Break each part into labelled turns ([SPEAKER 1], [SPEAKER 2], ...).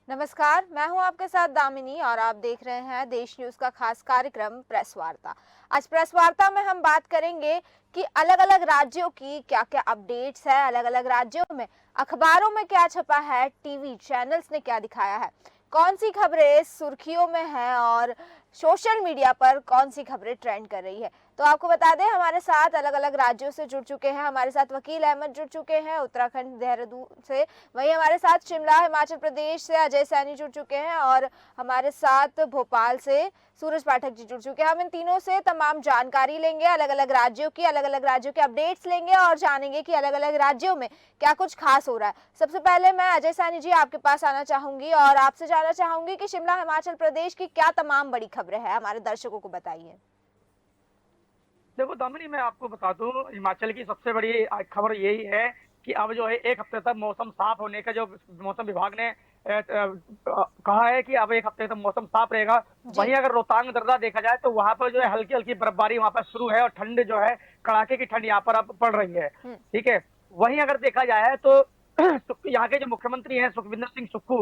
[SPEAKER 1] नमस्कार, मैं हूं आपके साथ दामिनी और आप देख रहे हैं देश न्यूज का खास कार्यक्रम प्रेस वार्ता। आज प्रेस वार्ता में हम बात करेंगे कि अलग-अलग राज्यों की क्या-क्या अपडेट्स है, अलग-अलग राज्यों में अखबारों में क्या छपा है, टीवी चैनल्स ने क्या दिखाया है, कौन सी खबरें सुर्खियों में हैं और सोशल मीडिया पर कौन सी खबरें ट्रेंड कर रही है। तो आपको बता दें हमारे साथ अलग-अलग राज्यों से जुड़ चुके हैं, हमारे साथ वकील अहमद जुड़ चुके हैं उत्तराखंड देहरादून से, वहीं हमारे साथ शिमला हिमाचल प्रदेश से अजय सैनी जुड़ चुके हैं और हमारे साथ भोपाल से सूरज पाठक जी जुड़ चुके हैं। हम इन तीनों से तमाम जानकारी लेंगे, अलग अलग राज्यों की, अलग अलग राज्यों के अपडेट्स लेंगे और जानेंगे कि अलग अलग राज्यों में क्या कुछ खास हो रहा है। सबसे पहले मैं अजय सैनी जी आपके पास आना चाहूंगी और आपसे जानना चाहूंगी कि शिमला हिमाचल प्रदेश की क्या तमाम बड़ी खबरें हैं, हमारे दर्शकों को बताइए।
[SPEAKER 2] देखो दामिनी, मैं आपको बता दूं, हिमाचल की सबसे बड़ी खबर यही है कि अब जो है एक हफ्ते तक मौसम साफ होने का जो मौसम विभाग ने कहा है कि अब एक हफ्ते तक मौसम साफ रहेगा।
[SPEAKER 1] जी।
[SPEAKER 2] वहीं अगर रोहतांग दर्रा देखा जाए तो वहां पर जो है हल्की हल्की बर्फबारी वहां पर शुरू है और ठंड जो है कड़ाके की ठंड यहाँ पर अब पड़ रही है।
[SPEAKER 1] हम्म।
[SPEAKER 2] ठीक है। वहीं अगर देखा जाए तो यहाँ के जो मुख्यमंत्री हैं सुखविंदर सिंह सुक्खू,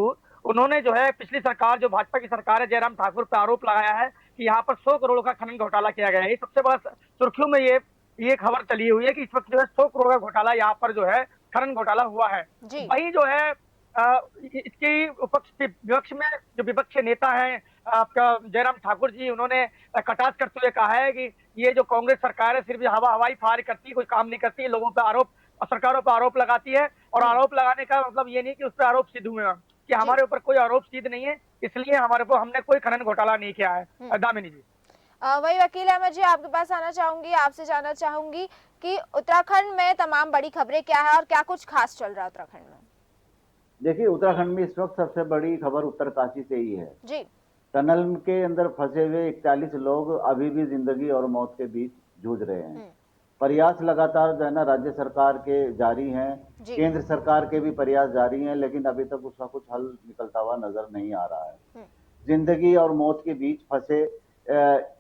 [SPEAKER 2] उन्होंने जो है पिछली सरकार, जो भाजपा की सरकार है, जयराम ठाकुर पर आरोप लगाया है कि यहाँ पर 100 करोड़ का खनन घोटाला किया गया है। ये सबसे बड़ा सुर्खियों में ये खबर चली हुई है कि इस वक्त जो है 100 करोड़ का घोटाला यहाँ पर जो है खनन घोटाला हुआ है।
[SPEAKER 1] जी।
[SPEAKER 2] वही जो है इसकी विपक्ष में जो विपक्ष के नेता हैं आपका जयराम ठाकुर जी, उन्होंने कटाक्ष करते हुए कहा है कि ये जो कांग्रेस सरकार है सिर्फ हवाई फायर करती है, कोई काम नहीं करती है, लोगों पर आरोप, सरकारों पर आरोप लगाती है। और
[SPEAKER 1] हम्म।
[SPEAKER 2] आरोप लगाने का मतलब ये नहीं कि उस पर आरोप सिद्ध हुए हैं, कि
[SPEAKER 1] जी।
[SPEAKER 2] हमारे ऊपर कोई आरोप सिद्ध नहीं है, इसलिए हमारे को हमने कोई खनन घोटाला नहीं किया
[SPEAKER 1] हम्म।
[SPEAKER 2] है। दामिनी जी।
[SPEAKER 1] वही वकील अहमद जी आपके पास आना चाहूंगी, आपसे जानना चाहूंगी कि उत्तराखंड में तमाम बड़ी खबरें क्या है और क्या कुछ खास चल रहा है उत्तराखंड में।
[SPEAKER 3] देखिए, उत्तराखंड में इस वक्त सबसे बड़ी खबर उत्तरकाशी से ही है।
[SPEAKER 1] जी।
[SPEAKER 3] टनल के अंदर फंसे हुए 41 लोग अभी भी जिंदगी और मौत के बीच जूझ रहे हैं।
[SPEAKER 1] हम्म।
[SPEAKER 3] प्रयास लगातार जो है ना राज्य सरकार के जारी हैं,
[SPEAKER 1] जी।
[SPEAKER 3] केंद्र सरकार के भी प्रयास जारी हैं, लेकिन अभी तक उसका कुछ हल निकलता हुआ नजर नहीं आ रहा है।
[SPEAKER 1] हम्म।
[SPEAKER 3] जिंदगी और मौत के बीच फंसे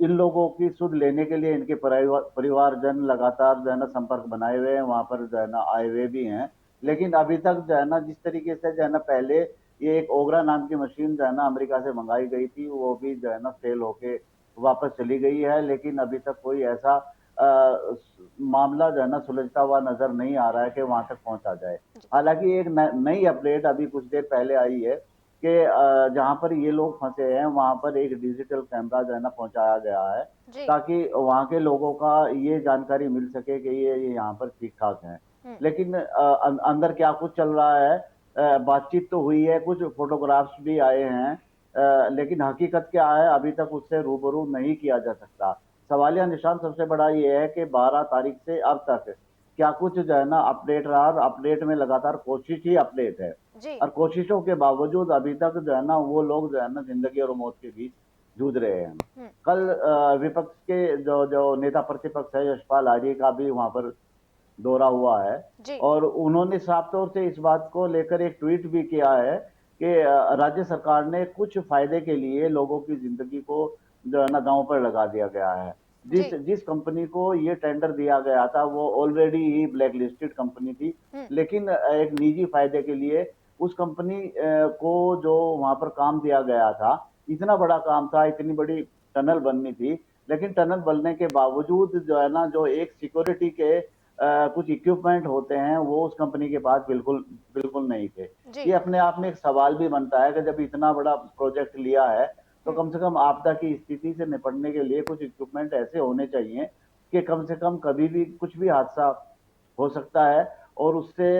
[SPEAKER 3] इन लोगों की सुध लेने के लिए इनके परिवारजन लगातार जो है ना संपर्क बनाए हुए हैं, वहां पर जो है ना आए हुए भी हैं। लेकिन अभी तक जो है ना जिस तरीके से जो है ना पहले ये एक ओगरा नाम की मशीन जो है ना अमेरिका से मंगाई गई थी, वो भी जो है ना फेल होके वापस चली गई है। लेकिन अभी तक कोई ऐसा मामला जो है ना सुलझता हुआ नजर नहीं आ रहा है कि वहां तक पहुंचा जाए।
[SPEAKER 1] जी।
[SPEAKER 3] हालांकि एक नई अपडेट अभी कुछ देर पहले आई है कि जहां पर ये लोग फंसे हैं वहां पर एक डिजिटल कैमरा जो है ना पहुंचाया गया है,
[SPEAKER 1] जी।
[SPEAKER 3] ताकि वहां के लोगों का ये जानकारी मिल सके कि ये यहाँ पर ठीक ठाक हैं।
[SPEAKER 1] हम्म।
[SPEAKER 3] लेकिन अंदर क्या कुछ चल रहा है, बातचीत तो हुई है, कुछ फोटोग्राफ्स भी आए हैं, लेकिन हकीकत क्या है अभी तक उससे रूबरू नहीं किया जा सकता। सवालिया निशान सबसे बड़ा ये है कि 12 तारीख से अब तक क्या कुछ जो है ना अपडेट रहा, और अपडेट में लगातार कोशिश ही अपडेट है,
[SPEAKER 1] जी।
[SPEAKER 3] और कोशिशों के बावजूद अभी तक जो है ना वो लोग जो है ना जिंदगी और मौत के बीच जूझ रहे हैं।
[SPEAKER 1] हम्म।
[SPEAKER 3] कल विपक्ष के जो जो नेता प्रतिपक्ष है यशपाल आर्य का भी वहां पर दौरा हुआ है,
[SPEAKER 1] जी।
[SPEAKER 3] और उन्होंने साफ तौर से इस बात को लेकर एक ट्वीट भी किया है कि राज्य सरकार ने कुछ फायदे के लिए लोगों की जिंदगी को जो है ना दांव पर लगा दिया गया है। जिस
[SPEAKER 1] जी।
[SPEAKER 3] जिस कंपनी को ये टेंडर दिया गया था वो ऑलरेडी ही ब्लैक लिस्टेड कंपनी थी,
[SPEAKER 1] हम्म।
[SPEAKER 3] लेकिन एक निजी फायदे के लिए उस कंपनी को जो वहां पर काम दिया गया था, इतना बड़ा काम था, इतनी बड़ी टनल बननी थी, लेकिन टनल बनने के बावजूद जो है ना जो एक सिक्योरिटी के कुछ इक्विपमेंट होते हैं वो उस कंपनी के पास बिल्कुल बिल्कुल नहीं थे।
[SPEAKER 1] जी।
[SPEAKER 3] ये अपने आप में एक सवाल भी बनता है कि जब इतना बड़ा प्रोजेक्ट लिया है तो
[SPEAKER 1] हम्म।
[SPEAKER 3] कम से कम आपदा की स्थिति से निपटने के लिए कुछ इक्विपमेंट ऐसे होने चाहिए कि कम से कम कभी भी कुछ भी हादसा हो सकता है, और उससे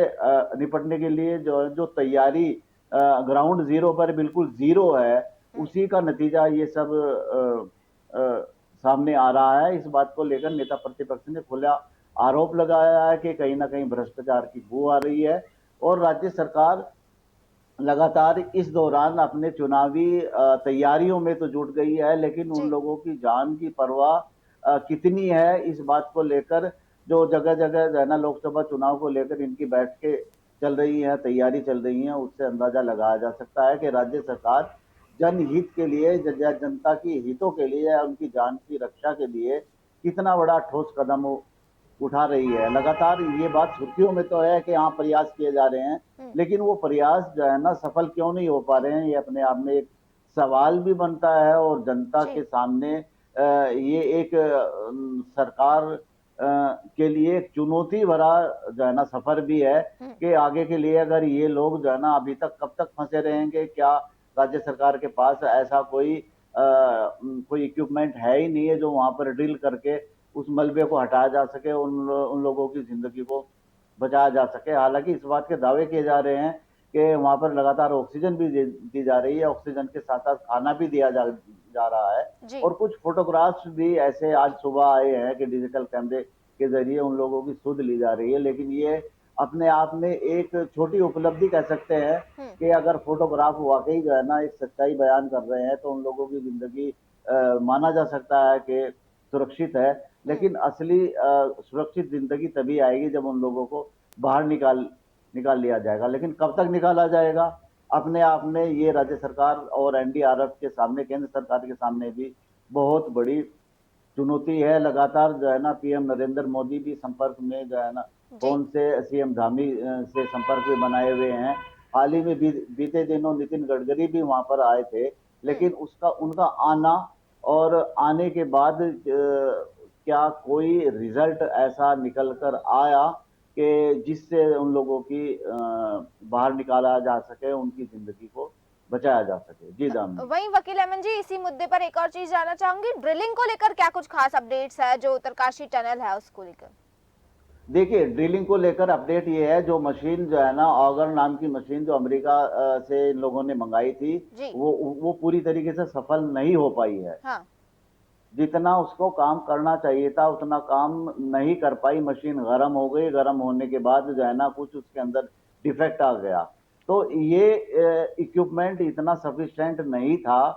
[SPEAKER 3] निपटने के लिए जो जो तैयारी ग्राउंड जीरो पर बिल्कुल जीरो है,
[SPEAKER 1] हम्म।
[SPEAKER 3] उसी का नतीजा ये सब सामने आ रहा है। इस बात को लेकर नेता प्रतिपक्ष ने खुला आरोप लगाया है कि कहीं ना कहीं भ्रष्टाचार की बू आ रही है, और राज्य सरकार लगातार इस दौरान अपने चुनावी तैयारियों में तो जुट गई है, लेकिन उन
[SPEAKER 1] जी।
[SPEAKER 3] लोगों की जान की परवाह कितनी है इस बात को लेकर जो जगह जगह जो है ना लोकसभा चुनाव को लेकर इनकी बैठकें चल रही हैं, तैयारी चल रही है, उससे अंदाजा लगाया जा सकता है कि राज्य सरकार जनहित के लिए, जनता की हितों के लिए, उनकी जान की रक्षा के लिए कितना बड़ा ठोस कदम उठा रही है। लगातार ये बात सुर्खियों में तो है कि हाँ प्रयास किए जा रहे हैं, लेकिन वो प्रयास जो है ना सफल क्यों नहीं हो पा रहे हैं, ये अपने आप में एक सवाल भी बनता है। और जनता
[SPEAKER 1] जी।
[SPEAKER 3] के सामने ये एक सरकार के लिए एक चुनौती भरा जो है ना सफर भी है
[SPEAKER 1] हम्म।
[SPEAKER 3] कि आगे के लिए अगर ये लोग जो है ना अभी तक कब तक फंसे रहेंगे। क्या राज्य सरकार के पास ऐसा कोई इक्विपमेंट है ही नहीं है जो वहां पर ड्रिल करके उस मलबे को हटाया जा सके, उन लोगों की जिंदगी को बचाया जा सके। हालांकि इस बात के दावे किए जा रहे हैं कि वहां पर लगातार ऑक्सीजन भी दी जा रही है, ऑक्सीजन के साथ साथ खाना भी दिया जा रहा है।
[SPEAKER 1] जी।
[SPEAKER 3] और कुछ फोटोग्राफ्स भी ऐसे आज सुबह आए हैं कि डिजिटल कैमरे के जरिए उन लोगों की सुध ली जा रही है। लेकिन ये अपने आप में एक छोटी उपलब्धि कह सकते हैं
[SPEAKER 1] हम्म।
[SPEAKER 3] कि अगर फोटोग्राफ वाकई जो है ना एक सच्चाई बयान कर रहे हैं तो उन लोगों की जिंदगी माना जा सकता है कि सुरक्षित है। लेकिन असली सुरक्षित जिंदगी तभी आएगी जब उन लोगों को बाहर निकाल लिया जाएगा। लेकिन कब तक निकाला जाएगा, अपने आप में ये राज्य सरकार और एनडीआरएफ के सामने, केंद्र सरकार के सामने भी बहुत बड़ी चुनौती है। लगातार जो है ना पीएम नरेंद्र मोदी भी संपर्क में जो है ना
[SPEAKER 1] जी।
[SPEAKER 3] फोन से सीएम धामी से संपर्क में बनाए हुए हैं। हाल ही में बीते दिनों नितिन गडकरी भी वहां पर आए थे, लेकिन उसका उनका आना और आने के बाद क्या कोई रिजल्ट ऐसा निकल कर आया कि जिससे उन लोगों की बाहर निकाला जा सके, उनकी जिंदगी को बचाया जा सके। जी दामिनी।
[SPEAKER 1] वहीं वकील अहमद जी, इसी मुद्दे पर एक और चीज जानना चाहूंगी, ड्रिलिंग को लेकर क्या कुछ खास अपडेट्स है, जो उत्तरकाशी टनल है उसको लेकर?
[SPEAKER 3] देखिए, ड्रिलिंग को लेकर अपडेट ये है, जो मशीन जो है ना ऑगर नाम की मशीन जो अमेरिका से इन लोगों ने मंगाई थी,
[SPEAKER 1] जी।
[SPEAKER 3] वो पूरी तरीके से सफल नहीं हो पाई है।
[SPEAKER 1] हाँ।
[SPEAKER 3] जितना उसको काम करना चाहिए था उतना काम नहीं कर पाई। मशीन गर्म हो गई, गर्म होने के बाद जो है ना कुछ उसके अंदर डिफेक्ट आ गया। तो ये इक्विपमेंट इतना सफिशिएंट नहीं था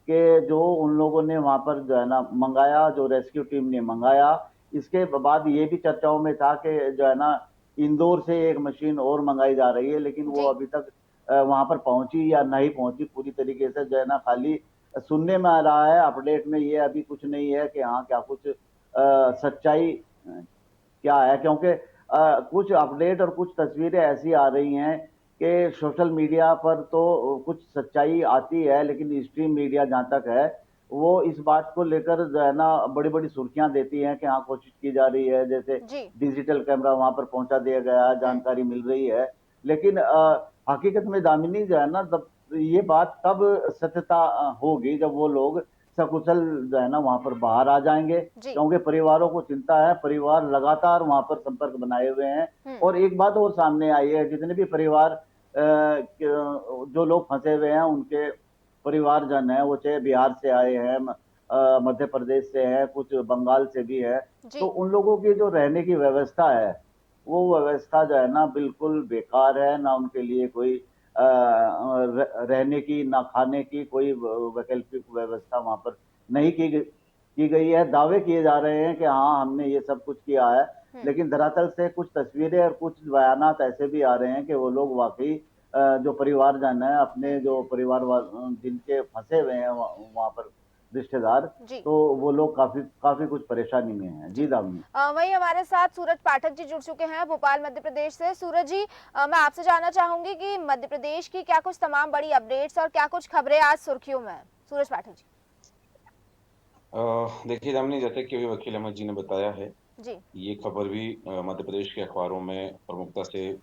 [SPEAKER 3] कि जो उन लोगों ने वहां पर जो है ना मंगाया, जो रेस्क्यू टीम ने मंगाया। इसके बाद ये भी चर्चाओं में था कि जो है ना इंदौर से एक मशीन और मंगाई जा रही है, लेकिन वो
[SPEAKER 1] जी।
[SPEAKER 3] अभी तक वहां पर पहुंची या नहीं पहुंची पूरी तरीके से जो है ना खाली सुनने में आ रहा है। अपडेट में ये अभी कुछ नहीं है कि हाँ क्या कुछ सच्चाई क्या है, क्योंकि कुछ अपडेट और कुछ तस्वीरें ऐसी आ रही हैं कि सोशल मीडिया पर तो कुछ सच्चाई आती है, लेकिन स्ट्रीम मीडिया जहाँ तक है वो इस बात को लेकर जो है ना बड़ी बड़ी सुर्खियां देती हैं कि हाँ कोशिश की जा रही है, जैसे
[SPEAKER 1] जी।
[SPEAKER 3] डिजिटल कैमरा वहां पर पहुंचा दिया गया है, जानकारी मिल रही है। लेकिन हकीकत में दामिनी जो है ना तब ये बात कब सत्यता होगी जब वो लोग सकुशल जो है ना वहां पर बाहर आ जाएंगे,
[SPEAKER 1] जी।
[SPEAKER 3] क्योंकि परिवारों को चिंता है। परिवार लगातार वहां पर संपर्क बनाए हुए हैं। और एक बात और सामने आई है, जितने भी परिवार जो लोग फंसे हुए हैं उनके परिवारजन हैं, वो चाहे बिहार से आए हैं, मध्य प्रदेश से है, कुछ बंगाल से भी है। तो
[SPEAKER 1] जी।
[SPEAKER 3] उन लोगों की जो रहने की व्यवस्था है वो व्यवस्था जो है ना बिल्कुल बेकार है। ना उनके लिए कोई रहने की ना खाने की कोई वैकल्पिक व्यवस्था वहां पर नहीं की गई है। दावे किए जा रहे हैं कि हाँ हमने ये सब कुछ किया है, लेकिन धरातल से कुछ तस्वीरें और कुछ बयानात ऐसे भी आ रहे हैं कि वो लोग वाकई जो परिवारजन है, अपने जो जिनके फंसे हुए हैं वहां पर रिश्तेदार,
[SPEAKER 1] जी।
[SPEAKER 3] तो वो लोग काफी काफी कुछ परेशानी में हैं। जी
[SPEAKER 1] जी।
[SPEAKER 3] दामिनी।
[SPEAKER 1] वहीं हमारे साथ सूरज पाठक जी जुड़ चुके हैं भोपाल मध्य प्रदेश से। सूरज जी, मैं आपसे जानना चाहूंगी कि मध्य प्रदेश की क्या कुछ तमाम बड़ी अपडेट्स और क्या कुछ खबरें आज सुर्खियों में हैं? सूरज पाठक जी।
[SPEAKER 4] देखिए दामिनी, जैसे कि अभी वकील अहमद जी ने बताया है,
[SPEAKER 1] जी।
[SPEAKER 4] ये खबर भी मध्य प्रदेश के अखबारों में प्रमुखता से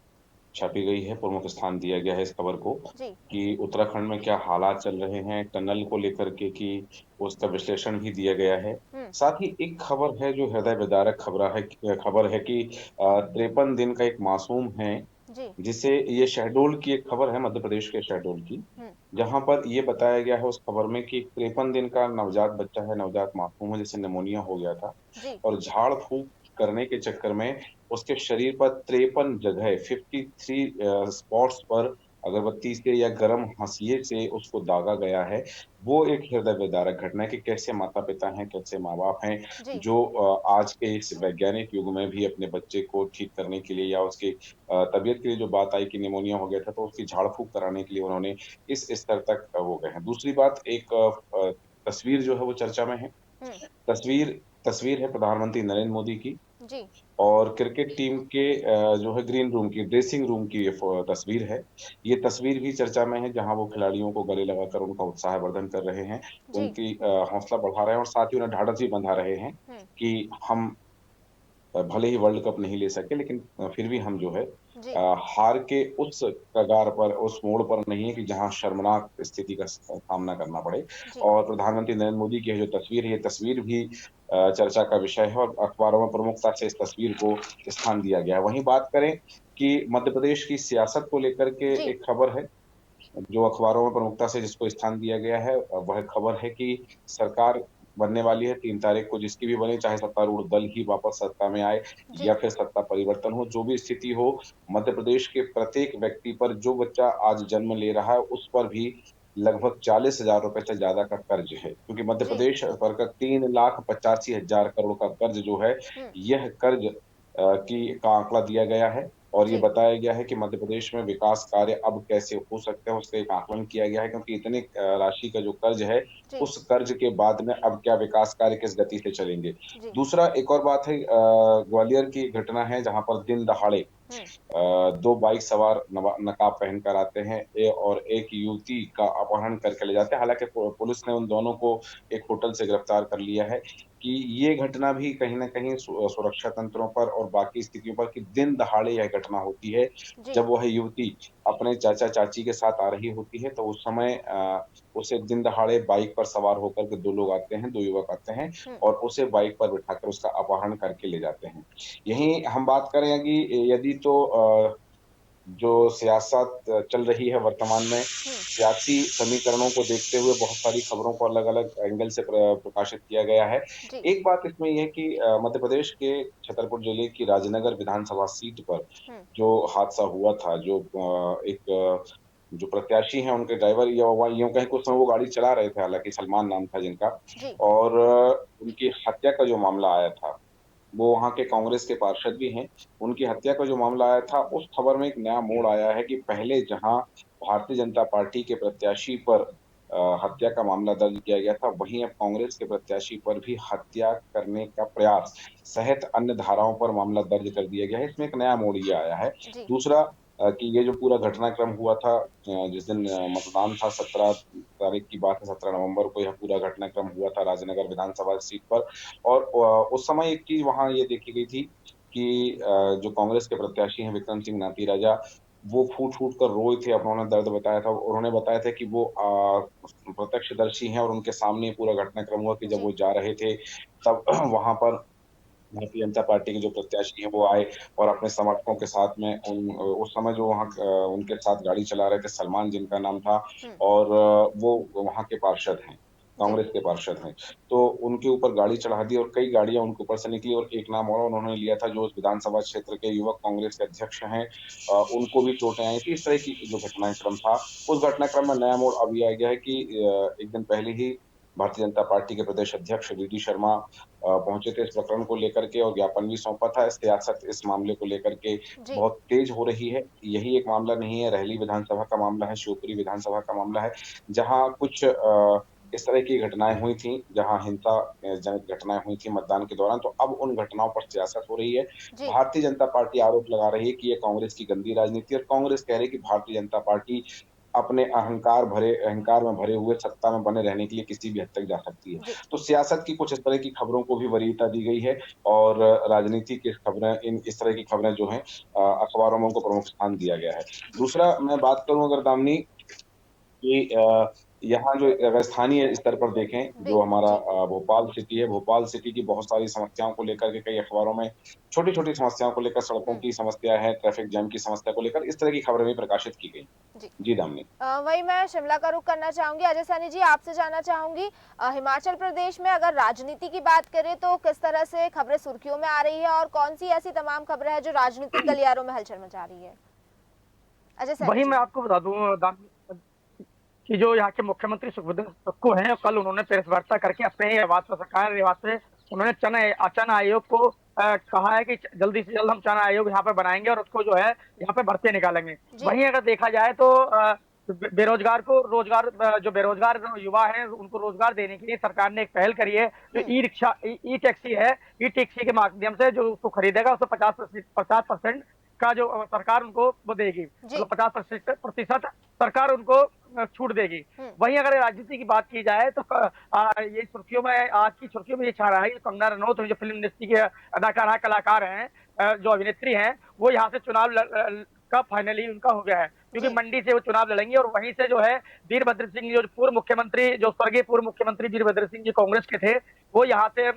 [SPEAKER 4] छापी गई है। प्रमुख स्थान दिया गया है इस खबर को
[SPEAKER 1] जी।
[SPEAKER 4] कि उत्तराखंड में क्या हालात चल रहे हैं टनल को लेकर के, कि उसका विश्लेषण भी दिया गया है।
[SPEAKER 1] हम्म।
[SPEAKER 4] साथ ही एक खबर है जो हृदय विदारक खबर है कि 53 दिन का एक मासूम है,
[SPEAKER 1] जी।
[SPEAKER 4] जिसे ये शहडोल की एक खबर है, मध्य प्रदेश के शहडोल की,
[SPEAKER 1] हम्म।
[SPEAKER 4] जहां पर ये बताया गया है उस खबर में कि 53 दिन का नवजात बच्चा है, नवजात मासूम है, जिसे निमोनिया हो गया था।
[SPEAKER 1] जी।
[SPEAKER 4] और झाड़ फूक करने के चक्कर में उसके शरीर पर 53 जगह 53 स्पॉट्स पर अगरबत्ती से या गर्म हंसिये से उसको दागा गया है। वो एक हृदय विदारक घटना है कि कैसे माता पिता हैं, कैसे माँ बाप हैं,
[SPEAKER 1] जी।
[SPEAKER 4] जो आज के इस वैज्ञानिक युग में भी अपने बच्चे को ठीक करने के लिए, या उसकी तबीयत के लिए जो बात आई कि निमोनिया हो गया था, तो उसकी झाड़ फूक कराने के लिए उन्होंने इस स्तर तक वो गए हैं। दूसरी बात, एक तस्वीर जो है वो चर्चा में है।
[SPEAKER 1] हम्म।
[SPEAKER 4] तस्वीर तस्वीर है प्रधानमंत्री नरेंद्र मोदी की,
[SPEAKER 1] जी।
[SPEAKER 4] और क्रिकेट टीम के जो है ग्रीन रूम की ड्रेसिंग रूम की ये तस्वीर है। ये तस्वीर भी चर्चा में है जहां वो खिलाड़ियों को गले लगाकर उनका उत्साहवर्धन कर रहे हैं,
[SPEAKER 1] जी।
[SPEAKER 4] उनकी हौसला बढ़ा रहे हैं और साथ ही उन्हें ढाढ़स भी बंधा रहे हैं
[SPEAKER 1] हुँ।
[SPEAKER 4] कि हम भले ही वर्ल्ड कप नहीं ले सके लेकिन फिर भी हम जो है
[SPEAKER 1] जी।
[SPEAKER 4] हार के उस कगार पर, उस मोड़ पर नहीं है कि जहाँ शर्मनाक स्थिति का सामना करना पड़े।
[SPEAKER 1] जी।
[SPEAKER 4] और प्रधानमंत्री नरेंद्र मोदी की ये जो तस्वीर है, ये तस्वीर भी चर्चा का विषय है और अखबारों में प्रमुखता से इस तस्वीर को स्थान दिया गया है। वहीं बात करें कि मध्य प्रदेश की सियासत को लेकर के
[SPEAKER 1] जी।
[SPEAKER 4] एक खबर है, जो अखबारों में प्रमुखता से जिसको स्थान दिया गया है, वह खबर है कि सरकार बनने वाली है 3 तारीख को, जिसकी भी बने, चाहे सत्तारूढ़ दल ही वापस सत्ता में आए या
[SPEAKER 1] जी।
[SPEAKER 4] फिर सत्ता परिवर्तन हो, जो भी स्थिति हो, मध्य प्रदेश के प्रत्येक व्यक्ति पर, जो बच्चा आज जन्म ले रहा है, उस पर भी लगभग 40,000 रुपए से ज़्यादा का कर्ज है। क्योंकि मध्य
[SPEAKER 1] जी।
[SPEAKER 4] प्रदेश पर का 3,85,000 करोड़ का कर्ज जो है,
[SPEAKER 1] हुँ।
[SPEAKER 4] यह कर्ज का आंकड़ा दिया गया है। और ये
[SPEAKER 1] जी।
[SPEAKER 4] बताया गया है कि मध्य प्रदेश में विकास कार्य अब कैसे हो सकते हैं, उसका एक आकलन किया गया है, क्योंकि इतने राशि का जो कर्ज है,
[SPEAKER 1] जी।
[SPEAKER 4] उस कर्ज के बाद में अब क्या विकास कार्य किस गति से चलेंगे।
[SPEAKER 1] जी।
[SPEAKER 4] दूसरा एक और बात है, ग्वालियर की घटना है जहाँ पर दिन दहाड़े
[SPEAKER 1] हुँ।
[SPEAKER 4] 2 बाइक सवार नकाब पहनकर आते हैं और एक युवती का अपहरण करके ले जाते हैं। हालाँकि पुलिस ने उन दोनों को एक होटल से गिरफ्तार कर लिया है कि ये घटना भी कहीं न कहीं सुरक्षा तंत्रों पर और बाकी स्थितियों पर, कि दिन दहाड़े यह घटना होती है।
[SPEAKER 1] जी।
[SPEAKER 4] जब वह युवती अपने चाचा-चाची के साथ आ रही होती है, तो उस समय उसे दिन दहाड़े बाइक पर सवार होकर के 2 लोग आते हैं, 2 युवक आते हैं
[SPEAKER 1] हुँ।
[SPEAKER 4] और उसे बाइक पर बिठाकर उसका अपहरण करके ले जाते हैं। यहीं हम बात करें कि यदि तो जो सियासत चल रही है वर्तमान में,
[SPEAKER 1] हुँ।
[SPEAKER 4] सियासी समीकरणों को देखते हुए बहुत सारी खबरों को अलग-अलग एंगल से प्रकाशित किया गया है।
[SPEAKER 1] जी।
[SPEAKER 4] एक बात इसमें ये है कि मध्य प्रदेश के छतरपुर जिले की राजनगर विधानसभा सीट पर
[SPEAKER 1] हुँ।
[SPEAKER 4] जो हादसा हुआ था, जो जो प्रत्याशी हैं उनके ड्राइवर या व यूँ कहें कि उस समय वो गाड़ी चला रहे थे, हालाँकि सलमान नाम था जिनका,
[SPEAKER 1] जी।
[SPEAKER 4] और उनकी हत्या का जो मामला आया था, वो वहाँ के कांग्रेस के पार्षद भी हैं। उनकी हत्या का जो मामला आया था, उस खबर में एक नया मोड़ आया है कि पहले जहाँ भारतीय जनता पार्टी के प्रत्याशी पर हत्या का मामला दर्ज किया गया था, वहीं अब कांग्रेस के प्रत्याशी पर भी हत्या करने का प्रयास सहित अन्य धाराओं पर मामला दर्ज कर दिया गया है। इसमें एक नया मोड़ ये आया है।
[SPEAKER 1] जी।
[SPEAKER 4] दूसरा, कि ये जो पूरा घटनाक्रम हुआ था, जिस दिन मतदान था, 17 तारीख की बात है, 17 नवंबर को यह पूरा घटनाक्रम हुआ था राजनगर विधानसभा सीट पर। और उस समय एक चीज़ वहाँ ये देखी गई थी कि जो कांग्रेस के प्रत्याशी हैं विक्रम सिंह नाती राजा, वो फूट-फूट कर रोए थे। अब उन्होंने दर्द बताया था। उन्होंने बताया था कि वो प्रत्यक्षदर्शी हैं और उनके सामने ये पूरा घटनाक्रम हुआ कि जब
[SPEAKER 1] जी।
[SPEAKER 4] वो जा रहे थे, तब वहाँ पर भारतीय जनता पार्टी के जो प्रत्याशी हैं वो आए और अपने समर्थकों के साथ में उस समय जो वहाँ उनके साथ गाड़ी चला रहे थे, सलमान जिनका नाम था,
[SPEAKER 1] हुँ।
[SPEAKER 4] और वो वहाँ के पार्षद हैं,
[SPEAKER 1] जी।
[SPEAKER 4] कांग्रेस के पार्षद हैं। तो उनके ऊपर गाड़ी चढ़ा दी और कई गाड़ियाँ उनके ऊपर से निकली और एक नाम और उन्होंने लिया था जो उस विधानसभा क्षेत्र के युवक कांग्रेस के अध्यक्ष हैं, उनको भी चोटें आई थी। इस तरह की जो घटनाक्रम था, उस घटनाक्रम में नया मोड़ अब ये आ गया है कि एक दिन पहले ही भारतीय जनता पार्टी के प्रदेश अध्यक्ष वीडी शर्मा पहुँचे थे इस प्रकरण को लेकर के और ज्ञापन भी सौंपा था। सियासत इस मामले को लेकर के
[SPEAKER 1] जी।
[SPEAKER 4] बहुत तेज हो रही है। यही एक मामला नहीं है, रहली विधानसभा का मामला है, शिवपुरी विधानसभा का मामला है, जहाँ कुछ इस तरह की घटनाएँ हुई थी, जहाँ हिंसा जनित घटनाएँ हुई थी मतदान के दौरान, तो अब उन घटनाओं पर सियासत हो रही है।
[SPEAKER 1] जी।
[SPEAKER 4] भारतीय जनता पार्टी आरोप लगा रही है कि ये कांग्रेस की गंदी राजनीति है और कांग्रेस कह रही है कि भारतीय जनता पार्टी अपने अहंकार में भरे हुए सत्ता में बने रहने के लिए किसी भी हद तक जा सकती है।
[SPEAKER 1] जी।
[SPEAKER 4] तो सियासत की कुछ इस तरह की खबरों को भी वरीयता दी गई है और राजनीति की इस तरह की खबरें जो हैं अखबारों में उनको प्रमुख स्थान दिया गया है। दूसरा मैं बात करूँ अगर दामिनी, कि यहाँ जो अगर स्थानीय स्तर पर देखें, जो हमारा
[SPEAKER 1] जी।
[SPEAKER 4] भोपाल सिटी है, भोपाल सिटी की बहुत सारी समस्याओं को लेकर के कई अखबारों में छोटी-छोटी समस्याओं को लेकर, सड़कों
[SPEAKER 1] हुँ।
[SPEAKER 4] की समस्या है, ट्रैफिक जैम की समस्या को लेकर इस तरह की खबरें भी प्रकाशित की गई।
[SPEAKER 1] जी।
[SPEAKER 4] जी, दामिनी।
[SPEAKER 1] वही मैं शिमला का रुख करना चाहूँगी। अजय सैनी जी, आपसे जानना चाहूँगी, हिमाचल प्रदेश में अगर राजनीति की बात करें तो किस तरह से खबरें सुर्खियों में आ रही है और कौन-सी ऐसी तमाम खबरें हैं जो राजनीतिक गलियारों में हलचल मचा रही है? अजय सैनी
[SPEAKER 2] वही
[SPEAKER 1] जी।
[SPEAKER 2] मैं आपको बता दूँ कि जो यहाँ के मुख्यमंत्री सुखविंदर सुक्खू हैं, कल उन्होंने प्रेस वार्ता करके अपने ही आवास पर, सरकारी आवास पे उन्होंने चयन आयोग को कहा है कि जल्दी से जल्द हम चयन आयोग यहाँ पे बनाएँगे और उसको जो है यहाँ पे भर्ती निकालेंगे।
[SPEAKER 1] जी।
[SPEAKER 2] वहीं अगर देखा जाए तो बेरोजगार को रोजगार, जो बेरोजगार युवा हैं उनको रोजगार देने के लिए सरकार ने एक पहल करी है, जो ई रिक्शा, ई टैक्सी है। ई टैक्सी के माध्यम से जो उसको खरीदेगा उसको 50% का जो सरकार उनको वो देगी,
[SPEAKER 1] जी।
[SPEAKER 2] मतलब 50% सरकार उनको छूट देगी। वहीं अगर राजनीति की बात की जाए तो ये सुर्खियों में, आज की सुर्खियों में ये छा रहा है कि कंगना रनौत जो फिल्म इंडस्ट्री के अदाकारा कलाकार हैं, जो अभिनेत्री हैं, वो यहाँ से चुनाव का फाइनली उनका हो गया है, क्योंकि
[SPEAKER 1] जी।
[SPEAKER 2] मंडी से वो चुनाव लड़ेंगे। और वहीं से जो है वीरभद्र सिंह, जो पूर्व मुख्यमंत्री, जो स्वर्गीय पूर्व मुख्यमंत्री वीरभद्र सिंह जी कांग्रेस के थे, वो यहाँ से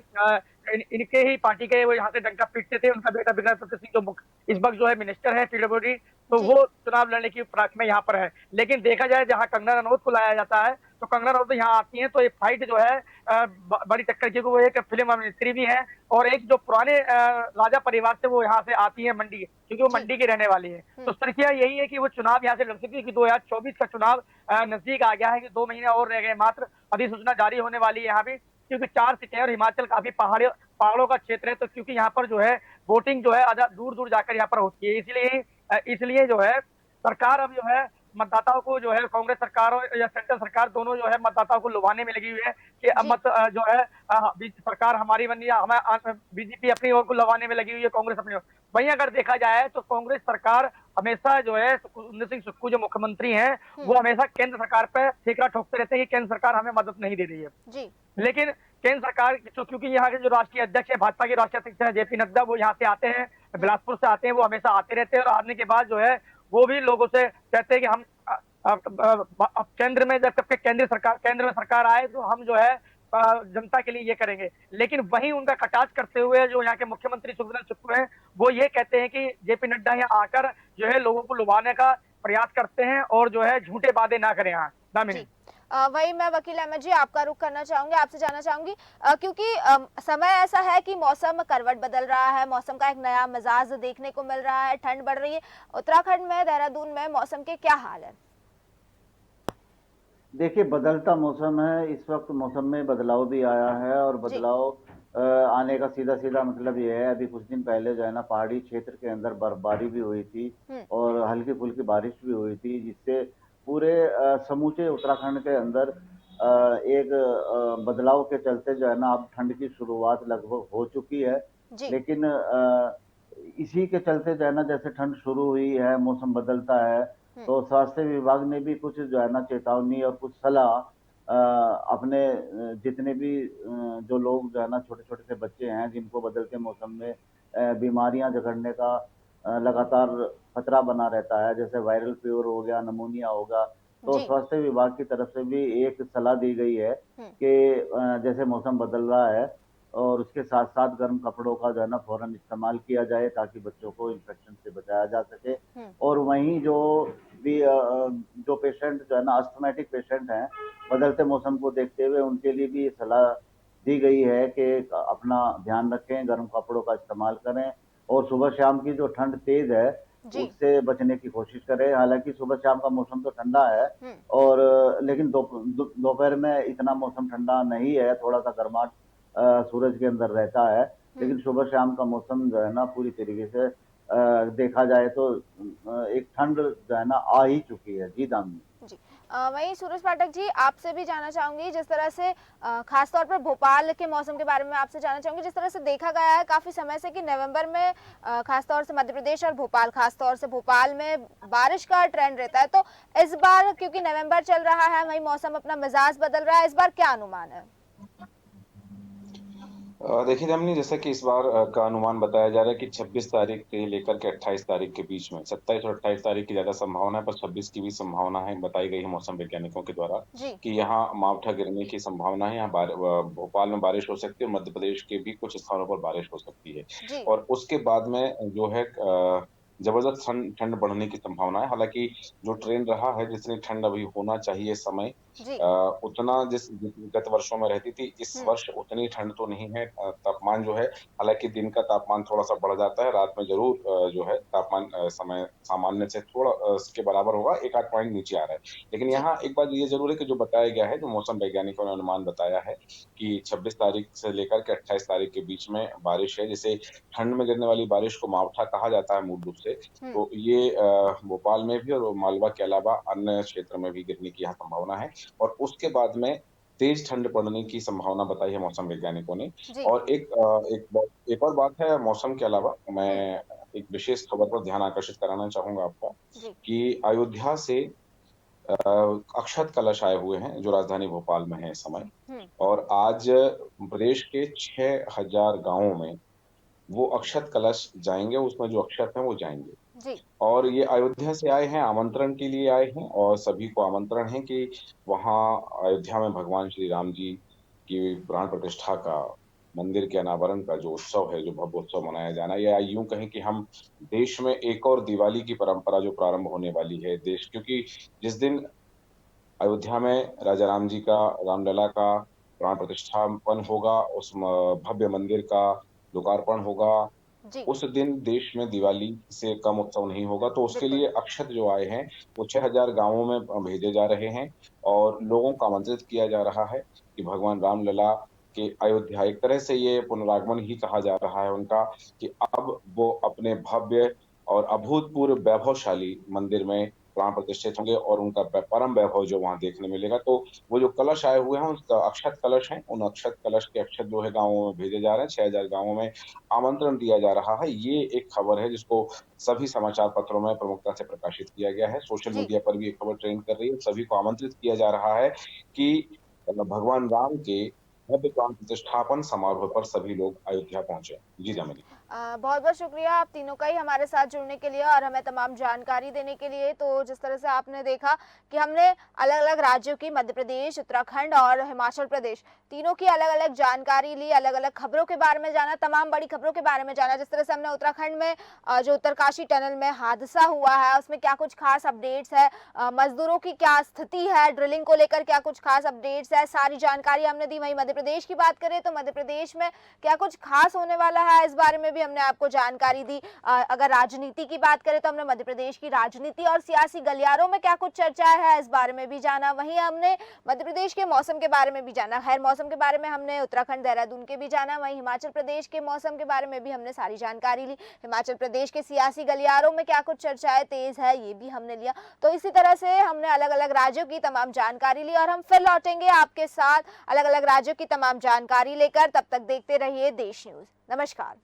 [SPEAKER 2] इनके ही पार्टी के वो यहाँ से डंका पीटते थे। उनका बेटा वीरभद्र सिंह जो इस वक्त जो है मिनिस्टर है पीडब्ल्यूडी, तो
[SPEAKER 1] जी।
[SPEAKER 2] वो चुनाव लड़ने की फिराक में यहाँ पर है। लेकिन देखा जाए जहाँ कंगना रनौत को लाया जाता है, तो कंगना रनौत यहाँ आती है तो ये फाइट जो है बड़ी टक्कर, क्योंकि वो एक फिल्म अभिनेत्री भी है और एक जो पुराने राजा परिवार से वो यहाँ से आती है मंडी, क्योंकि वो
[SPEAKER 1] जी।
[SPEAKER 2] मंडी की रहने वाली है। तो सुर्खियां यही है कि वो चुनाव यहाँ से लड़ सकती है, कि 2024 का चुनाव नजदीक आ गया है, कि 2 महीने और रह गए मात्र। अधिसूचना जारी होने वाली है यहाँ भी, क्योंकि 4 सीटें और हिमाचल काफी पहाड़ों का क्षेत्र है, तो क्योंकि यहाँ पर जो है वोटिंग जो है दूर दूर जाकर यहाँ पर होती है, इसलिए जो है सरकार अब जो है मतदाताओं को जो है, कांग्रेस सरकार और या सेंट्रल सरकार दोनों जो है मतदाताओं को लुभाने में लगी हुई है कि अब
[SPEAKER 1] जी।
[SPEAKER 2] मत जो है सरकार हमारी बनी, या हमें बीजेपी अपनी ओर को लुभाने में लगी हुई है, कांग्रेस अपनी ओर। वहीं अगर देखा जाए तो कांग्रेस सरकार हमेशा जो है, सुखविंदर सिंह सुक्खू जो मुख्यमंत्री हैं, वो हमेशा केंद्र सरकार पे ठेकरा ठोकते रहते हैं कि केंद्र सरकार हमें मदद नहीं दे रही है।
[SPEAKER 1] जी।
[SPEAKER 2] लेकिन केंद्र सरकार, क्योंकि यहाँ के जो राष्ट्रीय अध्यक्ष है, भाजपा के राष्ट्रीय अध्यक्ष है जेपी नड्डा, वो यहाँ से आते हैं, बिलासपुर से आते हैं, वो हमेशा आते रहते हैं। और आने के बाद जो है वो भी लोगों से कहते हैं कि हम अब केंद्र में, जब तक केंद्र में सरकार आए तो हम जो है जनता के लिए ये करेंगे। लेकिन वहीं उनका कटाक्ष करते हुए जो यहाँ के मुख्यमंत्री सुखविंदर सुक्खू हैं, वो ये कहते हैं कि जेपी नड्डा यहाँ आकर जो है लोगों को लुभाने का प्रयास करते हैं और जो है झूठे वादे ना करें। यहाँ दामिनी,
[SPEAKER 1] वही मैं वकील अहमद जी आपका रुख करना चाहूंगी, आपसे जानना चाहूंगी, क्योंकि समय ऐसा है कि मौसम करवट बदल रहा है, मौसम का एक नया मिजाज देखने को मिल रहा है, ठंड बढ़ रही है। उत्तराखंड में, देहरादून में मौसम के क्या हाल है?
[SPEAKER 3] देखिए, बदलता मौसम है, इस वक्त मौसम में बदलाव भी आया है और बदलाव आने का सीधा सीधा मतलब ये है, अभी कुछ दिन पहले जो है ना पहाड़ी क्षेत्र के अंदर बर्फबारी भी हुई थी और हल्की फुल्की बारिश भी हुई थी, जिससे पूरे समूचे उत्तराखंड के अंदर एक बदलाव के चलते जो है ना अब ठंड की शुरुआत लगभग हो चुकी है। लेकिन इसी के चलते जो है ना, जैसे ठंड शुरू हुई है, मौसम बदलता है, तो स्वास्थ्य विभाग ने भी कुछ जो है ना चेतावनी और कुछ सलाह अपने जितने भी जो लोग जो है ना छोटे छोटे से बच्चे हैं जिनको बदलते मौसम में बीमारियां जकड़ने का लगातार खतरा बना रहता है, जैसे वायरल फीवर हो गया, नमूनिया होगा, तो स्वास्थ्य विभाग की तरफ से भी एक सलाह दी गई है कि जैसे मौसम बदल रहा है और उसके साथ साथ गर्म कपड़ों का जो है ना फौरन इस्तेमाल किया जाए ताकि बच्चों को इन्फेक्शन से बचाया जा सके। और वहीं जो भी जो पेशेंट जो है ना अस्थमैटिक पेशेंट हैं, बदलते मौसम को देखते हुए उनके लिए भी सलाह दी गई है कि अपना ध्यान रखें, गर्म कपड़ों का इस्तेमाल करें और सुबह शाम की जो ठंड तेज है उससे बचने की कोशिश करें। हालांकि सुबह शाम का मौसम तो ठंडा है और लेकिन दोपहर में इतना मौसम ठंडा नहीं है, थोड़ा सा गर्माहट सूरज के अंदर रहता है, लेकिन सुबह शाम का मौसम जो है ना पूरी तरीके से देखा जाए तो एक ठंड जो है ना आ ही चुकी है। जी दामिनी
[SPEAKER 1] जी। वहीं सूरज पाठक जी, आपसे भी जानना चाहूंगी, जिस तरह से खासतौर पर भोपाल के मौसम के बारे में आपसे जानना चाहूंगी। जिस तरह से देखा गया है काफी समय से कि नवंबर में खासतौर से मध्य प्रदेश और भोपाल, खासतौर से भोपाल में बारिश का ट्रेंड रहता है, तो इस बार क्योंकि नवंबर चल रहा है, वही मौसम अपना मिजाज बदल रहा है, इस बार क्या अनुमान है?
[SPEAKER 4] देखिए दामिनी, जैसा कि इस बार का अनुमान बताया जा रहा है कि 26 तारीख से लेकर के 28 तारीख के बीच में, 27 और 28 तारीख की ज्यादा संभावना है, पर 26 की भी संभावना है, बताई गई है मौसम वैज्ञानिकों के द्वारा कि यहाँ मावठा गिरने की संभावना है। यहाँ भोपाल में बारिश हो सकती है, मध्य प्रदेश के भी कुछ स्थानों पर बारिश हो सकती है और उसके बाद में जो है जबरदस्त ठंड बढ़ने की संभावना है। हालांकि जो ट्रेंड रहा है, जितनी ठंड अभी होना चाहिए समय उतना जिस गत वर्षों में रहती थी, इस वर्ष उतनी ठंड तो नहीं है। तापमान जो है, हालांकि दिन का तापमान थोड़ा सा बढ़ जाता है, रात में जरूर जो है तापमान समय सामान्य से थोड़ा इसके बराबर होगा, 1-8 पॉइंट नीचे आ रहा है। लेकिन यहाँ एक बात ये जरूर है कि जो बताया गया है, जो मौसम वैज्ञानिकों ने अनुमान बताया है कि 26 तारीख से लेकर के 28 तारीख के बीच में बारिश है। जिसे ठंड में गिरने वाली बारिश को मावठा कहा जाता है मूल रूप से। थे।
[SPEAKER 1] हम्म।
[SPEAKER 4] तो ये भोपाल में भी और मालवा के अलावा अन्य क्षेत्र में भी गिरने की यहाँ संभावना है और उसके बाद में तेज ठंड पड़ने की संभावना बताई है मौसम वैज्ञानिकों ने।
[SPEAKER 1] जी।
[SPEAKER 4] और एक और बात है मौसम के अलावा
[SPEAKER 1] हम्म।
[SPEAKER 4] मैं एक विशेष खबर पर ध्यान आकर्षित कराना चाहूँगा आपका
[SPEAKER 1] जी।
[SPEAKER 4] कि अयोध्या से अक्षत कलश आए हुए हैं जो राजधानी भोपाल में है इस समय।
[SPEAKER 1] हम्म।
[SPEAKER 4] और आज प्रदेश के 6,000 गाँवों में वो अक्षत कलश जाएँगे, उसमें जो अक्षत हैं वो जाएँगे।
[SPEAKER 1] जी।
[SPEAKER 4] और ये अयोध्या से आए हैं, आमंत्रण के लिए आए हैं और सभी को आमंत्रण है कि वहाँ अयोध्या में भगवान श्री राम जी की प्राण प्रतिष्ठा का, मंदिर के अनावरण का जो उत्सव है, जो भव्य उत्सव मनाया जाना है या यूँ कहें कि हम देश में एक और दिवाली की परंपरा जो प्रारंभ होने वाली है देश क्योंकि जिस दिन अयोध्या में राजा राम जी का रामलला का प्राण प्रतिष्ठापन होगा, उस भव्य मंदिर का लोकार्पण होगा,
[SPEAKER 1] जी।
[SPEAKER 4] उस दिन देश में दिवाली से कम उत्सव नहीं होगा, तो उसके
[SPEAKER 1] बिल्कुल।
[SPEAKER 4] लिए अक्षत जो आए हैं, वो 6,000 गाँवों में भेजे जा रहे हैं और लोगों को आमंत्रित किया जा रहा है कि भगवान रामलला के अयोध्या एक तरह से ये पुनरागमन ही कहा जा रहा है उनका कि अब वो अपने भव्य और अभूतपूर्व वैभवशाली मंदिर में प्राण प्रतिष्ठित होंगे और उनका परम वैभव जो वहाँ देखने मिलेगा। तो वो जो कलश आए हुए हैं, उसका अक्षत कलश हैं, उन अक्षत कलश के अक्षत जो है गाँवों में भेजे जा रहे हैं, 6,000 गाँवों में आमंत्रण दिया जा रहा है। ये एक खबर है जिसको सभी समाचार पत्रों में प्रमुखता से प्रकाशित किया गया है। सोशल
[SPEAKER 1] जी।
[SPEAKER 4] मीडिया पर भी ये खबर ट्रेंड कर रही है। सभी को आमंत्रित किया जा रहा है कि भगवान राम के भव्य प्राण प्रतिष्ठापन समारोह पर सभी लोग अयोध्या पहुँचे। जी, दामिनी।
[SPEAKER 1] बहुत बहुत शुक्रिया आप तीनों का ही हमारे साथ जुड़ने के लिए और हमें तमाम जानकारी देने के लिए। तो जिस तरह से आपने देखा कि हमने अलग अलग राज्यों की, मध्य प्रदेश, उत्तराखंड और हिमाचल प्रदेश, तीनों की अलग अलग जानकारी ली, अलग अलग खबरों के बारे में जाना, तमाम बड़ी खबरों के बारे में जाना। जिस तरह से हमने उत्तराखंड में जो उत्तरकाशी टनल में हादसा हुआ है उसमें क्या कुछ खास अपडेट्स है, मजदूरों की क्या स्थिति है, ड्रिलिंग को लेकर क्या कुछ खास अपडेट्स है, सारी जानकारी हमने दी। वहीं मध्य प्रदेश की बात करें तो मध्य प्रदेश में क्या कुछ खास होने वाला है इस बारे में भी हमने आपको जानकारी दी। अगर राजनीति की बात करें तो हमने मध्य प्रदेश की राजनीति और सियासी गलियारों में क्या कुछ चर्चाएं है इस बारे में भी जाना। वहीं हमने मध्य प्रदेश के मौसम के बारे में भी जाना। खैर, मौसम के बारे में हमने उत्तराखंड, देहरादून के भी जाना। वहीं हिमाचल प्रदेश के मौसम के बारे में भी हमने सारी जानकारी ली। हिमाचल प्रदेश के सियासी गलियारों में क्या कुछ चर्चाएं तेज है ये भी हमने लिया। तो इसी तरह से हमने अलग अलग राज्यों की तमाम जानकारी ली और हम फिर लौटेंगे आपके साथ अलग अलग राज्यों की तमाम जानकारी लेकर। तब तक देखते रहिए देश न्यूज। नमस्कार।